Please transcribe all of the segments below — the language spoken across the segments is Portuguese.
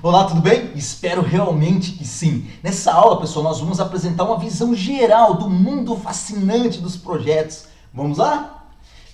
Olá, tudo bem? Espero realmente que sim. Nessa aula, pessoal, nós vamos apresentar uma visão geral do mundo fascinante dos projetos. Vamos lá?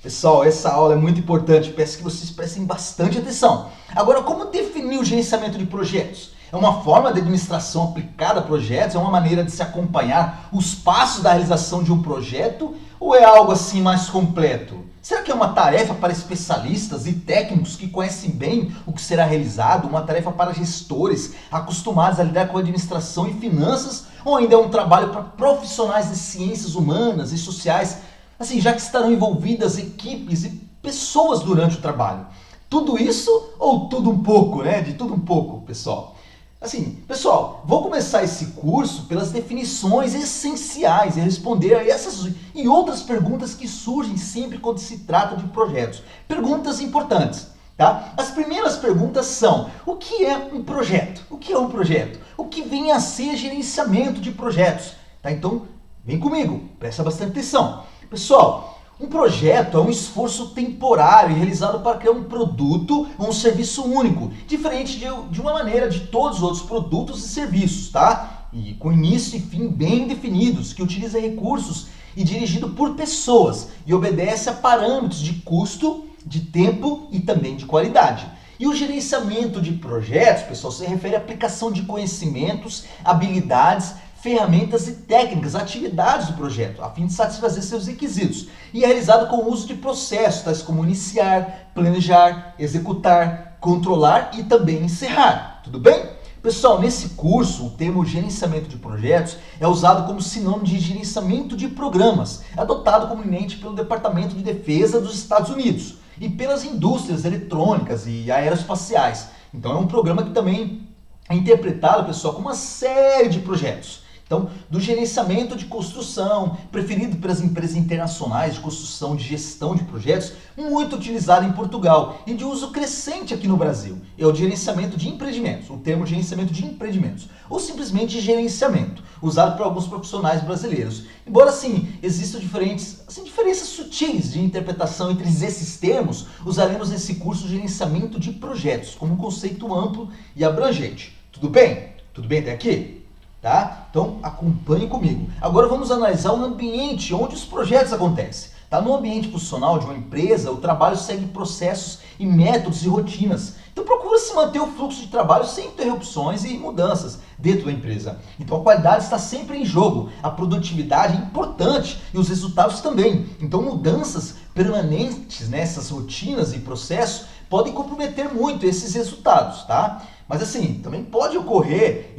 Pessoal, essa aula é muito importante, peço que vocês prestem bastante atenção. Agora, como definir o gerenciamento de projetos? É uma forma de administração aplicada a projetos? É uma maneira de se acompanhar os passos da realização de um projeto? Ou é algo assim mais completo? Será que é uma tarefa para especialistas e técnicos que conhecem bem o que será realizado? Uma tarefa para gestores acostumados a lidar com administração e finanças? Ou ainda é um trabalho para profissionais de ciências humanas e sociais, assim, já que estarão envolvidas equipes e pessoas durante o trabalho? Tudo isso ou tudo um pouco, né? De tudo um pouco, pessoal. Assim, pessoal, vou começar esse curso pelas definições essenciais e responder a essas e outras perguntas que surgem sempre quando se trata de projetos. Perguntas importantes, tá? As primeiras perguntas são: o que é um projeto? O que é um projeto? O que vem a ser gerenciamento de projetos? Tá? Então, vem comigo, presta bastante atenção. Pessoal, um projeto é um esforço temporário realizado para criar um produto ou um serviço único, diferente de uma maneira de todos os outros produtos e serviços, tá? E com início e fim bem definidos, que utiliza recursos e dirigido por pessoas e obedece a parâmetros de custo, de tempo e também de qualidade. E o gerenciamento de projetos, pessoal, se refere à aplicação de conhecimentos, habilidades, ferramentas e técnicas, atividades do projeto, a fim de satisfazer seus requisitos. E é realizado com o uso de processos, tais como iniciar, planejar, executar, controlar e também encerrar. Tudo bem? Pessoal, nesse curso, o termo gerenciamento de projetos é usado como sinônimo de gerenciamento de programas, adotado comumente pelo Departamento de Defesa dos Estados Unidos e pelas indústrias eletrônicas e aeroespaciais. Então é um programa que também é interpretado, pessoal, como uma série de projetos. Então, do gerenciamento de construção, preferido pelas empresas internacionais de construção, de gestão de projetos, muito utilizado em Portugal e de uso crescente aqui no Brasil. É o gerenciamento de empreendimentos, o termo gerenciamento de empreendimentos, ou simplesmente gerenciamento, usado por alguns profissionais brasileiros. Embora, assim, existam diferenças sutis de interpretação entre esses termos, usaremos nesse curso gerenciamento de projetos, como um conceito amplo e abrangente. Tudo bem? Tudo bem até aqui? Tá? Então acompanhe comigo. Agora vamos analisar o ambiente onde os projetos acontecem. Tá? No ambiente funcional de uma empresa, o trabalho segue processos e métodos e rotinas. Então procura-se manter o fluxo de trabalho sem interrupções e mudanças dentro da empresa. Então a qualidade está sempre em jogo, a produtividade é importante e os resultados também. Então mudanças permanentes nessas rotinas e processos podem comprometer muito esses resultados, tá? Mas assim, também pode ocorrer,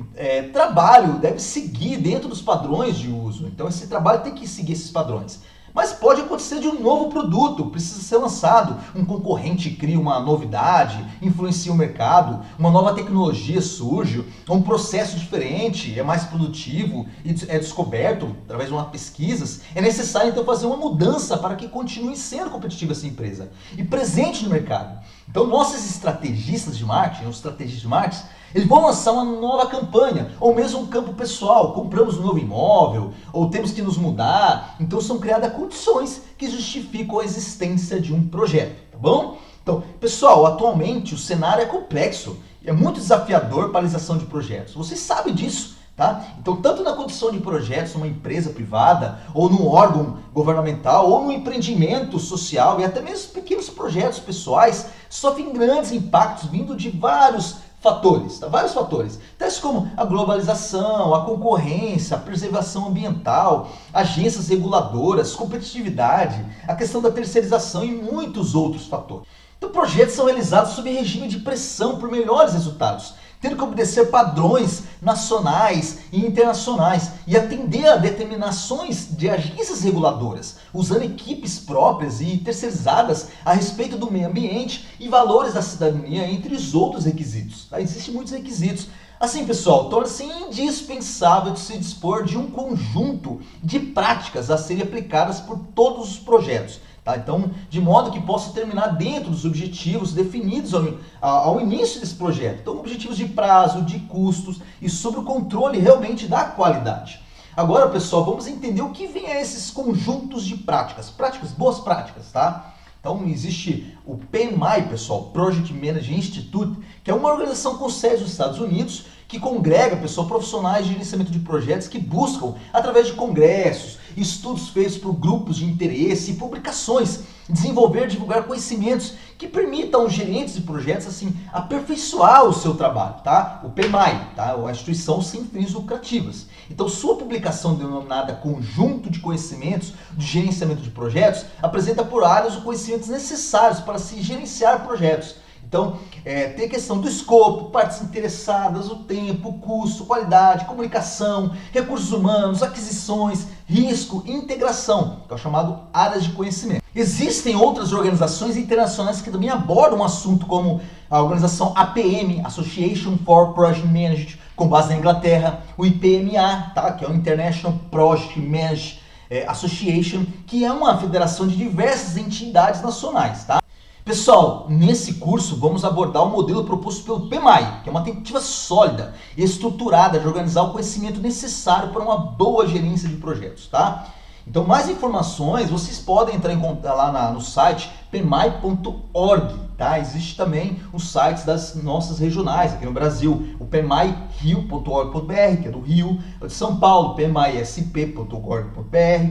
trabalho deve seguir dentro dos padrões de uso, então esse trabalho tem que seguir esses padrões. Mas pode acontecer de um novo produto, precisa ser lançado, um concorrente cria uma novidade, influencia o mercado, uma nova tecnologia surge, um processo diferente, é mais produtivo e é descoberto através de uma pesquisas. É necessário então fazer uma mudança para que continue sendo competitiva essa empresa e presente no mercado. Então nossos estrategistas de marketing, os estrategistas de marketing, eles vão lançar uma nova campanha, ou mesmo um campo pessoal, compramos um novo imóvel, ou temos que nos mudar, então são criadas condições que justificam a existência de um projeto, tá bom? Então, pessoal, atualmente o cenário é complexo, é muito desafiador para a realização de projetos, vocês sabem disso, tá? Então, tanto na condição de projetos numa empresa privada, ou num órgão governamental, ou num empreendimento social, e até mesmo pequenos projetos pessoais, sofrem grandes impactos vindo de vários fatores, tá? Vários fatores, tais como a globalização, a concorrência, a preservação ambiental, agências reguladoras, competitividade, a questão da terceirização e muitos outros fatores. Então, projetos são realizados sob regime de pressão por melhores resultados, tendo que obedecer padrões nacionais e internacionais e atender a determinações de agências reguladoras, usando equipes próprias e terceirizadas a respeito do meio ambiente e valores da cidadania, entre os outros requisitos. Tá? Existem muitos requisitos. Assim, pessoal, torna-se indispensável de se dispor de um conjunto de práticas a serem aplicadas por todos os projetos. Tá? Então, de modo que possa terminar dentro dos objetivos definidos ao início desse projeto. Então, objetivos de prazo, de custos e sobre o controle realmente da qualidade. Agora, pessoal, vamos entender o que vem a esses conjuntos de práticas. Boas práticas, tá? Então existe o PMI, pessoal, Project Management Institute, que é uma organização com sede nos Estados Unidos que congrega, pessoal, profissionais de gerenciamento de projetos que buscam, através de congressos, estudos feitos por grupos de interesse e publicações, desenvolver e divulgar conhecimentos que permitam aos gerentes de projetos assim aperfeiçoar o seu trabalho, tá? O PMI, tá? A instituição sem fins lucrativos. Então, sua publicação denominada Conjunto de Conhecimentos de Gerenciamento de Projetos apresenta por áreas os conhecimentos necessários para se gerenciar projetos. Então, tem a questão do escopo, partes interessadas, o tempo, o custo, qualidade, comunicação, recursos humanos, aquisições, risco e integração, que é o chamado áreas de conhecimento. Existem outras organizações internacionais que também abordam um assunto como a organização APM, Association for Project Management, com base na Inglaterra, o IPMA, tá? Que é o International Project Management Association, que é uma federação de diversas entidades nacionais, tá? Pessoal, nesse curso vamos abordar o modelo proposto pelo PMI, que é uma tentativa sólida e estruturada de organizar o conhecimento necessário para uma boa gerência de projetos, tá? Então, mais informações, vocês podem entrar em contato lá no site pmi.org, tá? Existe também os sites das nossas regionais aqui no Brasil, o pmirio.org.br, que é do Rio, o de São Paulo, pmisp.org.br,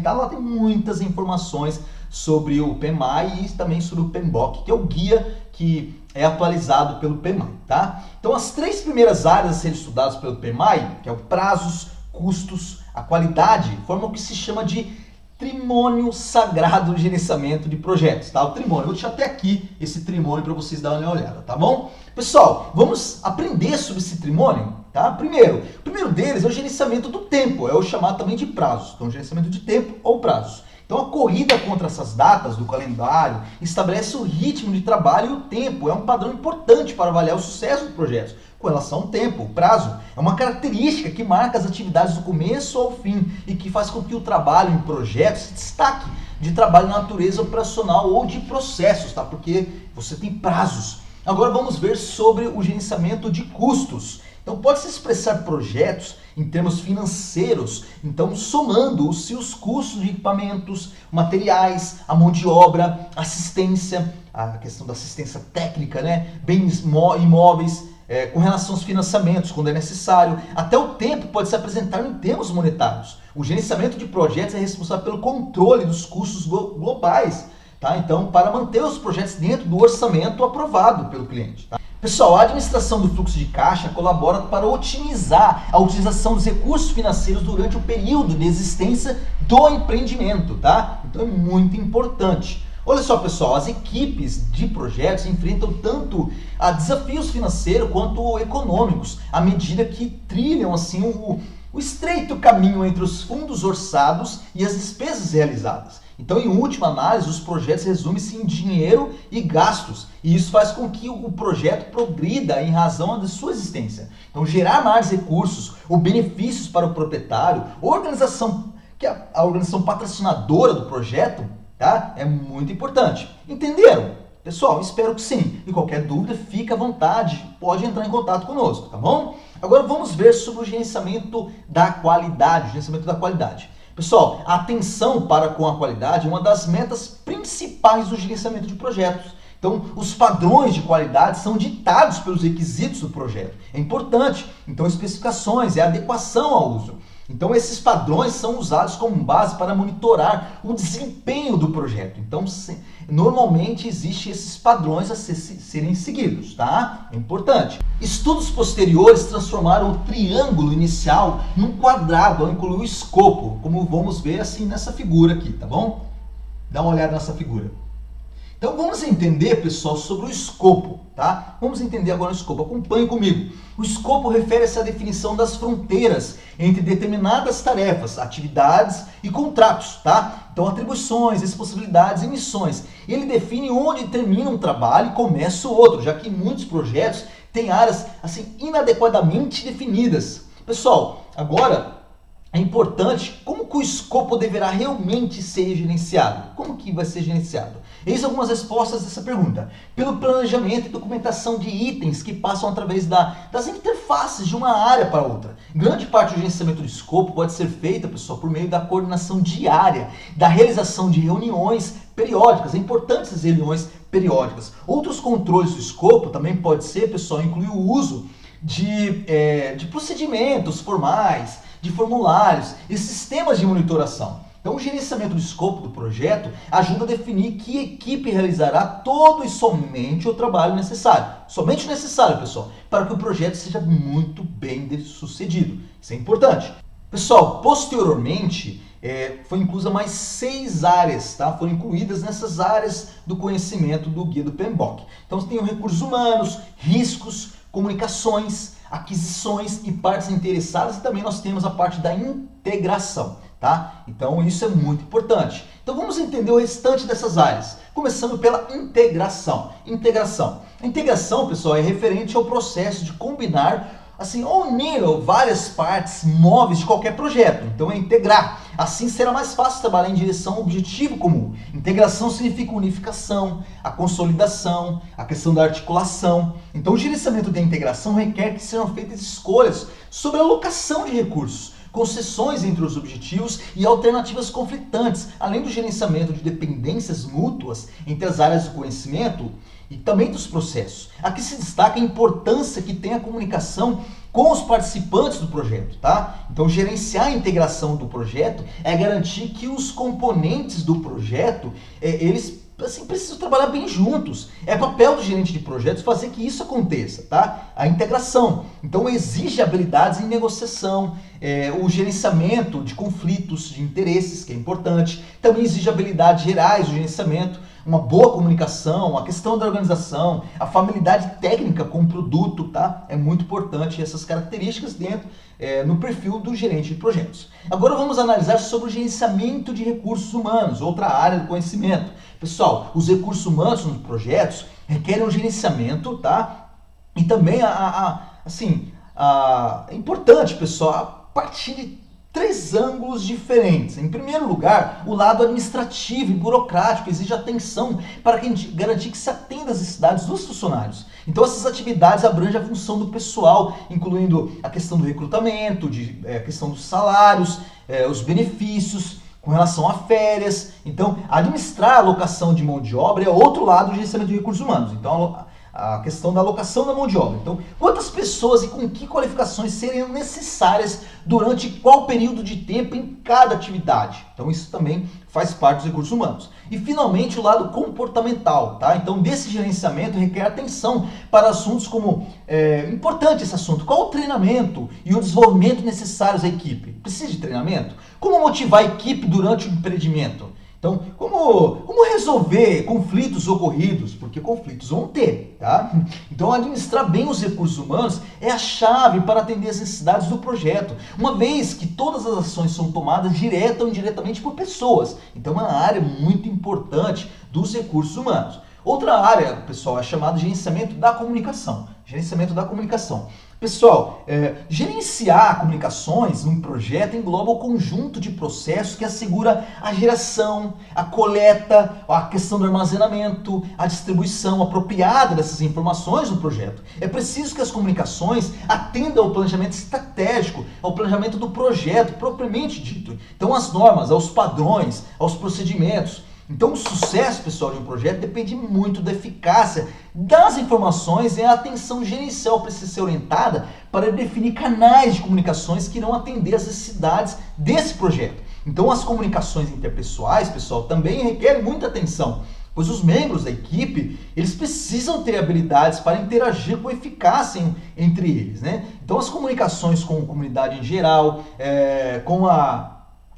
tá? Lá tem muitas informações sobre o PMI e também sobre o PMBOK, que é o guia que é atualizado pelo PMI, tá? Então, as três primeiras áreas a serem estudadas pelo PMI, que é o prazos, custos, a qualidade, formam o que se chama de trimônio sagrado de gerenciamento de projetos, tá? O trimônio, eu vou deixar até aqui esse trimônio para vocês darem uma olhada, tá bom? Pessoal, vamos aprender sobre esse trimônio, tá? O primeiro deles é o gerenciamento do tempo, é o chamado também de prazos, então gerenciamento de tempo ou prazos. Então a corrida contra essas datas do calendário estabelece o ritmo de trabalho e o tempo. É um padrão importante para avaliar o sucesso do projeto. Com relação ao tempo, o prazo é uma característica que marca as atividades do começo ao fim e que faz com que o trabalho em projetos se destaque de trabalho na natureza operacional ou de processos, tá? Porque você tem prazos. Agora vamos ver sobre o gerenciamento de custos. Então pode-se expressar projetos em termos financeiros, então somando-se os custos de equipamentos, materiais, a mão de obra, assistência, a questão da assistência técnica, né? Bens imóveis, com relação aos financiamentos, quando é necessário. Até o tempo pode se apresentar em termos monetários. O gerenciamento de projetos é responsável pelo controle dos custos globais, tá? Então, para manter os projetos dentro do orçamento aprovado pelo cliente, tá? Pessoal, a administração do fluxo de caixa colabora para otimizar a utilização dos recursos financeiros durante o período de existência do empreendimento, tá? Então é muito importante. Olha só, pessoal, as equipes de projetos enfrentam tanto a desafios financeiros quanto econômicos, à medida que trilham assim o estreito caminho entre os fundos orçados e as despesas realizadas. Então, em última análise, os projetos resumem-se em dinheiro e gastos, e isso faz com que o projeto progrida em razão da sua existência. Então, gerar mais recursos ou benefícios para o proprietário, a organização patrocinadora do projeto, tá? É muito importante. Entenderam? Pessoal, espero que sim. E qualquer dúvida, fique à vontade, pode entrar em contato conosco, tá bom? Agora vamos ver sobre o gerenciamento da qualidade, Pessoal, a atenção para com a qualidade é uma das metas principais do gerenciamento de projetos. Então, os padrões de qualidade são ditados pelos requisitos do projeto. É importante. Então, especificações, adequação ao uso. Então, esses padrões são usados como base para monitorar o desempenho do projeto. Então, normalmente existem esses padrões a serem seguidos, tá? É importante. Estudos posteriores transformaram o triângulo inicial num quadrado ao incluir o escopo, como vamos ver assim nessa figura aqui, tá bom? Dá uma olhada nessa figura. Então vamos entender, pessoal, sobre o escopo, tá? Vamos entender agora o escopo. Acompanhe comigo. O escopo refere-se à definição das fronteiras entre determinadas tarefas, atividades e contratos, tá? Então atribuições, responsabilidades e missões. Ele define onde termina um trabalho e começa o outro, já que muitos projetos têm áreas assim inadequadamente definidas. Pessoal, agora é importante como que o escopo deverá realmente ser gerenciado. Como que vai ser gerenciado? Eis algumas respostas dessa pergunta. Pelo planejamento e documentação de itens que passam através das interfaces de uma área para outra. Grande parte do gerenciamento do escopo pode ser feita, pessoal, por meio da coordenação diária, da realização de reuniões periódicas. É importante essas reuniões periódicas. Outros controles do escopo também pode ser, pessoal, incluir o uso de procedimentos formais, de formulários e sistemas de monitoração. Então, o gerenciamento do escopo do projeto ajuda a definir que equipe realizará todo e somente o trabalho necessário. Somente o necessário, pessoal, para que o projeto seja muito bem sucedido. Isso é importante. Pessoal, posteriormente, foi inclusa mais 6 áreas, tá? Foram incluídas nessas áreas do conhecimento do guia do PMBOK. Então, você tem os recursos humanos, riscos, comunicações, aquisições e partes interessadas, e também nós temos a parte da integração, tá? Então isso é muito importante. Então vamos entender o restante dessas áreas, começando pela integração. A integração, pessoal, é referente ao processo de combinar, assim, ou unir várias partes móveis de qualquer projeto. Então é integrar. Assim será mais fácil trabalhar em direção ao objetivo comum. Integração significa unificação, a consolidação, a questão da articulação. Então o gerenciamento da integração requer que sejam feitas escolhas sobre a alocação de recursos, concessões entre os objetivos e alternativas conflitantes, além do gerenciamento de dependências mútuas entre as áreas do conhecimento e também dos processos. Aqui se destaca a importância que tem a comunicação com os participantes do projeto, tá? Então, gerenciar a integração do projeto é garantir que os componentes do projeto, eles precisam trabalhar bem juntos. É papel do gerente de projetos fazer que isso aconteça, tá? A integração. Então, exige habilidades em negociação, o gerenciamento de conflitos de interesses, que é importante. Também exige habilidades gerais do gerenciamento, uma boa comunicação, a questão da organização, a familiaridade técnica com o produto, tá? É muito importante essas características dentro, no perfil do gerente de projetos. Agora vamos analisar sobre o gerenciamento de recursos humanos, outra área do conhecimento. Pessoal, os recursos humanos nos projetos requerem um gerenciamento, tá? E também, é importante, pessoal, a partir de 3 ângulos diferentes. Em primeiro lugar, o lado administrativo e burocrático exige atenção para garantir que se atenda às necessidades dos funcionários. Então essas atividades abrangem a função do pessoal, incluindo a questão do recrutamento, a questão dos salários, os benefícios, com relação a férias. Então, administrar a alocação de mão de obra é outro lado do gerenciamento de recursos humanos. Então, a questão da alocação da mão de obra. Então, quantas pessoas e com que qualificações seriam necessárias durante qual período de tempo em cada atividade. Então, isso também faz parte dos recursos humanos. E, finalmente, o lado comportamental, tá? Então, desse gerenciamento requer atenção para assuntos como, importante esse assunto, qual o treinamento e o desenvolvimento necessários à equipe? Precisa de treinamento? Como motivar a equipe durante o empreendimento? Então, como resolver conflitos ocorridos? Porque conflitos vão ter, tá? Então, administrar bem os recursos humanos é a chave para atender as necessidades do projeto, uma vez que todas as ações são tomadas direta ou indiretamente por pessoas. Então, é uma área muito importante dos recursos humanos. Outra área, pessoal, é chamada gerenciamento da comunicação. Gerenciamento da comunicação. Pessoal, gerenciar comunicações num projeto engloba o conjunto de processos que assegura a geração, a coleta, a questão do armazenamento, a distribuição apropriada dessas informações no projeto. É preciso que as comunicações atendam ao planejamento estratégico, ao planejamento do projeto propriamente dito. Então, às normas, aos padrões, aos procedimentos. Então, o sucesso, pessoal, de um projeto depende muito da eficácia das informações e a atenção gerencial precisa ser orientada para definir canais de comunicações que irão atender às necessidades desse projeto. Então, as comunicações interpessoais, pessoal, também requerem muita atenção, pois os membros da equipe, eles precisam ter habilidades para interagir com eficácia entre eles, né? Então, as comunicações com a comunidade em geral,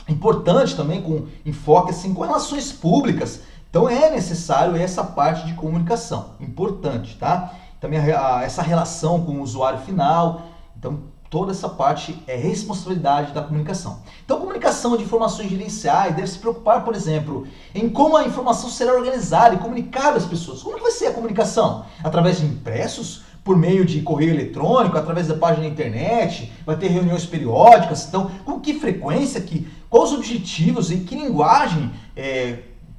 importante também com enfoque assim, com relações públicas. Então é necessário essa parte de comunicação, importante, tá? Também essa relação com o usuário final. Então toda essa parte é responsabilidade da comunicação. Então a comunicação de informações gerenciais deve se preocupar, por exemplo, em como a informação será organizada e comunicada às pessoas. Como vai ser a comunicação? Através de impressos? Por meio de correio eletrônico, através da página da internet, vai ter reuniões periódicas. Então, com que frequência, quais os objetivos e que linguagem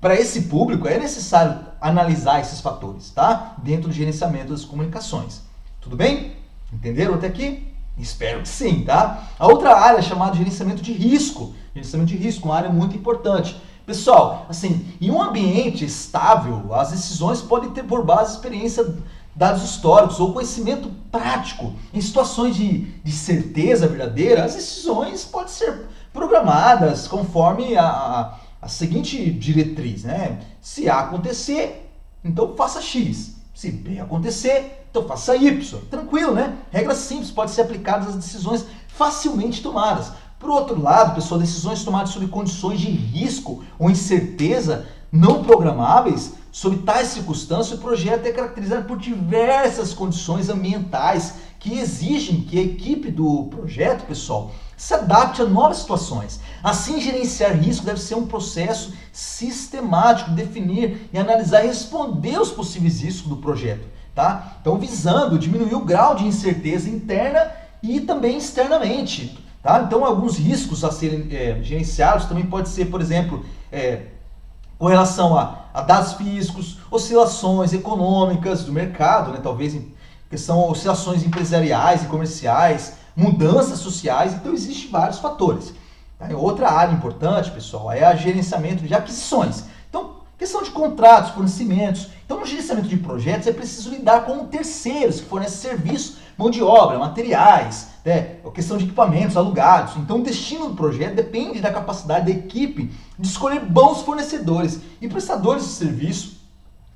para esse público é necessário analisar esses fatores, tá? Dentro do gerenciamento das comunicações. Tudo bem? Entenderam até aqui? Espero que sim, tá? A outra área é chamada de gerenciamento de risco. Gerenciamento de risco, uma área muito importante. Pessoal, assim, em um ambiente estável, as decisões podem ter por base experiência, dados históricos ou conhecimento prático. Em situações de certeza verdadeira, as decisões podem ser programadas conforme a seguinte diretriz, né? Se A acontecer, então faça X. Se B acontecer, então faça Y. Tranquilo, né? Regras simples podem ser aplicadas às decisões facilmente tomadas. Por outro lado, pessoal, decisões tomadas sob condições de risco ou incerteza não programáveis, sob tais circunstâncias, o projeto é caracterizado por diversas condições ambientais que exigem que a equipe do projeto, pessoal, se adapte a novas situações. Assim, gerenciar risco deve ser um processo sistemático, definir e analisar e responder os possíveis riscos do projeto, tá? Então, visando diminuir o grau de incerteza interna e também externamente, tá? Então, alguns riscos a serem gerenciados também pode ser, por exemplo, com relação a dados físicos, oscilações econômicas do mercado, né? Talvez que são oscilações empresariais e comerciais, mudanças sociais, então existem vários fatores. Outra área importante, pessoal, é o gerenciamento de aquisições. Então, questão de contratos, fornecimentos. Então, no gerenciamento de projetos é preciso lidar com terceiros que fornecem serviços, mão de obra, materiais, né? A questão de equipamentos alugados. Então, o destino do projeto depende da capacidade da equipe de escolher bons fornecedores e prestadores de serviço.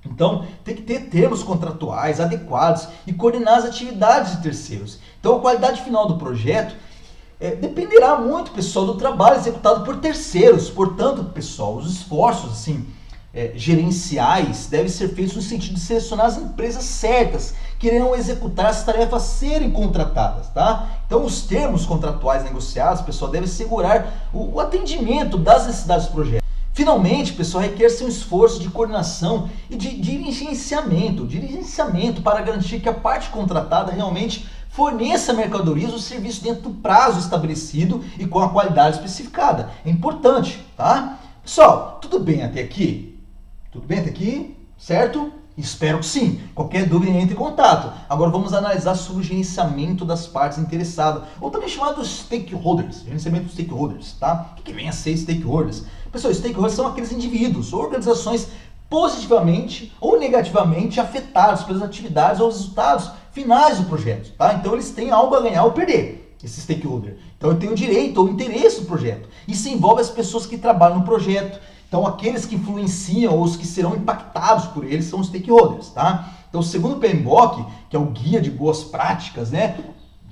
Então, tem que ter termos contratuais adequados e coordenar as atividades de terceiros. Então, a qualidade final do projeto dependerá muito, pessoal, do trabalho executado por terceiros. Portanto, pessoal, os esforços assim, gerenciais devem ser feitos no sentido de selecionar as empresas certas que irão executar as tarefas a serem contratadas, tá? Então, os termos contratuais negociados, pessoal, devem assegurar o atendimento das necessidades do projeto. Finalmente, pessoal, requer-se um esforço de coordenação e de dirigenciamento para garantir que a parte contratada realmente forneça mercadorias ou serviços dentro do prazo estabelecido e com a qualidade especificada. É importante, tá? Pessoal, tudo bem até aqui? Tudo bem até aqui? Certo? Espero que sim. Qualquer dúvida, entre em contato. Agora vamos analisar sobre o gerenciamento das partes interessadas, ou também chamado de stakeholders, gerenciamento dos stakeholders, tá? O que vem a ser stakeholders? Pessoal, stakeholders são aqueles indivíduos ou organizações positivamente ou negativamente afetados pelas atividades ou resultados finais do projeto, tá? Então eles têm algo a ganhar ou perder, esse stakeholder. Então eu tenho direito ou interesse no projeto. Isso envolve as pessoas que trabalham no projeto. Então aqueles que influenciam ou os que serão impactados por eles são os stakeholders, tá? Então segundo o PMBOK, que é o guia de boas práticas, né?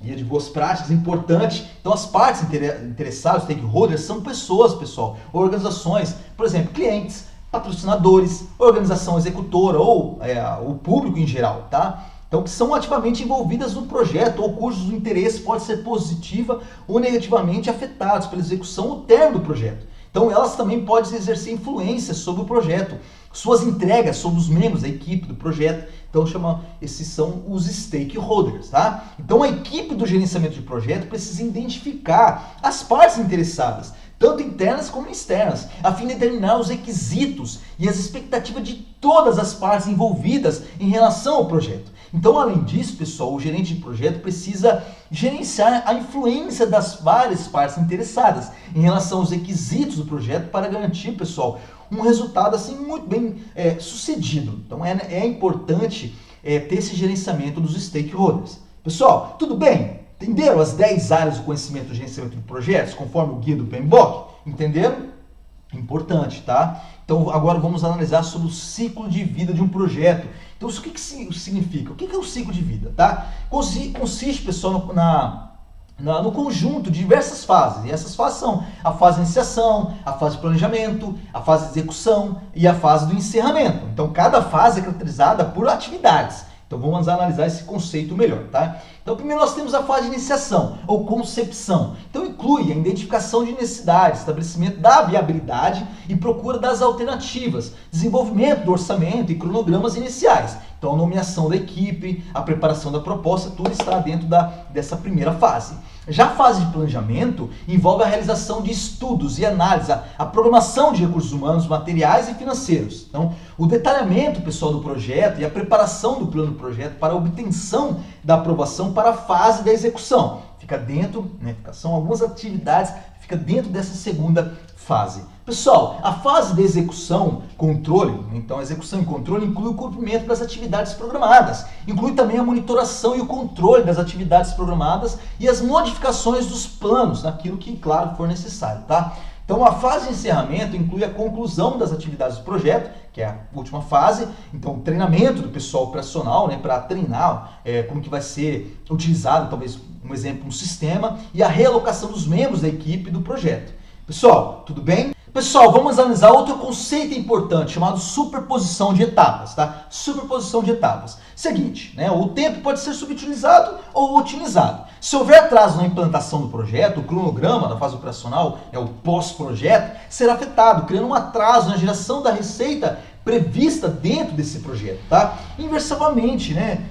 Guia de boas práticas, importante. Então as partes interessadas, stakeholders, são pessoas, pessoal, organizações, por exemplo, clientes, patrocinadores, organização executora ou o público em geral, tá? Então, que são ativamente envolvidas no projeto ou cujos interesses podem ser positiva ou negativamente afetados pela execução ou término do projeto. Então, elas também podem exercer influência sobre o projeto, suas entregas sobre os membros da equipe do projeto. Então, esses são os stakeholders, tá? Então, a equipe do gerenciamento de projeto precisa identificar as partes interessadas, tanto internas como externas, a fim de determinar os requisitos e as expectativas de todas as partes envolvidas em relação ao projeto. Então, além disso, pessoal, o gerente de projeto precisa gerenciar a influência das várias partes interessadas em relação aos requisitos do projeto para garantir, pessoal, um resultado assim muito bem sucedido. Então, é importante ter esse gerenciamento dos stakeholders. Pessoal, tudo bem? Entenderam as 10 áreas do conhecimento do gerenciamento de projetos, conforme o guia do PMBOK? Entenderam? Importante, tá? Então, agora vamos analisar sobre o ciclo de vida de um projeto. Então, isso o que significa? O que é o ciclo de vida, tá? Consiste, pessoal, no conjunto de diversas fases. E essas fases são a fase de iniciação, a fase de planejamento, a fase de execução e a fase do encerramento. Então, cada fase é caracterizada por atividades. Então, vamos analisar esse conceito melhor, tá? Então, primeiro nós temos a fase de iniciação, ou concepção. Então, inclui a identificação de necessidades, estabelecimento da viabilidade e procura das alternativas, desenvolvimento do orçamento e cronogramas iniciais. Então, a nomeação da equipe, a preparação da proposta, tudo está dentro dessa primeira fase. Já a fase de planejamento envolve a realização de estudos e análise, a programação de recursos humanos, materiais e financeiros. Então, o detalhamento, pessoal, do projeto e a preparação do plano do projeto para a obtenção da aprovação para a fase da execução. Fica dentro, são algumas atividades, fica dentro dessa segunda fase. Pessoal, a fase de execução, controle, então execução e controle inclui o cumprimento das atividades programadas, inclui também a monitoração e o controle das atividades programadas e as modificações dos planos, naquilo que, claro, for necessário, tá? Então a fase de encerramento inclui a conclusão das atividades do projeto, que é a última fase, então o treinamento do pessoal operacional, né, para treinar como que vai ser utilizado, talvez um exemplo, um sistema, e a realocação dos membros da equipe do projeto. Pessoal, tudo bem? Pessoal, vamos analisar outro conceito importante chamado superposição de etapas, tá? Superposição de etapas. Seguinte, né? O tempo pode ser subutilizado ou otimizado. Se houver atraso na implantação do projeto, o cronograma da fase operacional, o pós-projeto, será afetado, criando um atraso na geração da receita prevista dentro desse projeto, tá? Inversamente, né?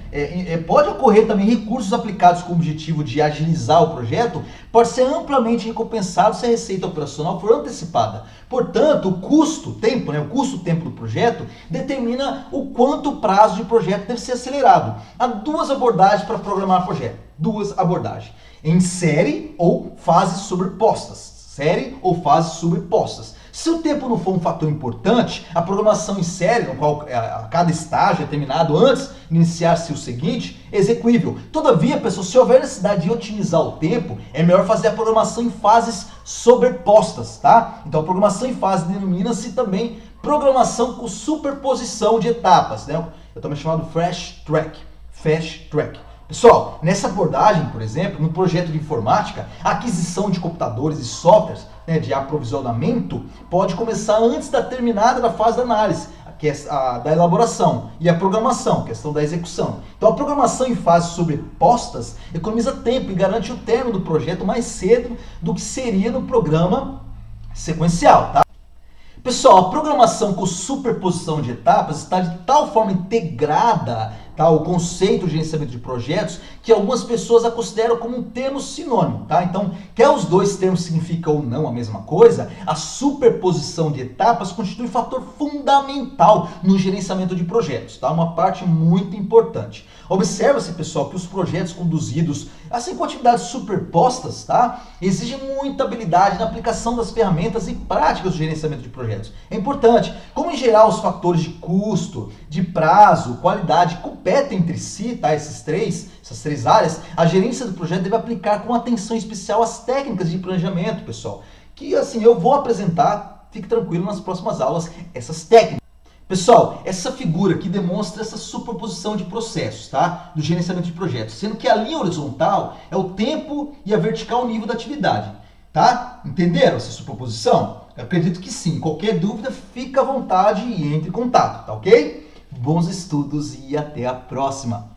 Pode ocorrer também recursos aplicados com o objetivo de agilizar o projeto, pode ser amplamente recompensado se a receita operacional for antecipada. Portanto, o custo-tempo, né? O custo-tempo do projeto determina o quanto o prazo de projeto deve ser acelerado. Há duas abordagens para programar projeto. Duas abordagens. Em série ou fases sobrepostas. Série ou fases sobrepostas. Se o tempo não for um fator importante, a programação em série, no qual cada estágio é terminado antes de iniciar-se o seguinte, é execuível. Todavia, pessoal, se houver necessidade de otimizar o tempo, é melhor fazer a programação em fases sobrepostas, tá? Então, a programação em fase denomina-se também programação com superposição de etapas, né? Eu também chamado fast track. Fast track. Pessoal, nessa abordagem, por exemplo, no projeto de informática, a aquisição de computadores e softwares, né, de aprovisionamento pode começar antes da terminada da fase da análise, que é a da elaboração, e a programação, questão da execução. Então a programação em fases sobrepostas economiza tempo e garante o término do projeto mais cedo do que seria no programa sequencial, tá? Pessoal, a programação com superposição de etapas está de tal forma integrada, tá, o conceito de gerenciamento de projetos, que algumas pessoas a consideram como um termo sinônimo, tá? Então, quer os dois termos significam ou não a mesma coisa, a superposição de etapas constitui fator fundamental no gerenciamento de projetos, tá? Uma parte muito importante. Observa-se, pessoal, que os projetos conduzidos assim com atividades superpostas, tá, exigem muita habilidade na aplicação das ferramentas e práticas do gerenciamento de projetos. É importante, como em geral os fatores de custo, de prazo, qualidade competem entre si, tá, essas três áreas, a gerência do projeto deve aplicar com atenção especial as técnicas de planejamento, pessoal, que assim eu vou apresentar, fique tranquilo, nas próximas aulas, essas técnicas. Pessoal, essa figura aqui demonstra essa superposição de processos, tá? Do gerenciamento de projetos, sendo que a linha horizontal é o tempo e a vertical o nível da atividade, tá? Entenderam essa superposição? Eu acredito que sim. Qualquer dúvida, fica à vontade e entre em contato, tá ok? Bons estudos e até a próxima!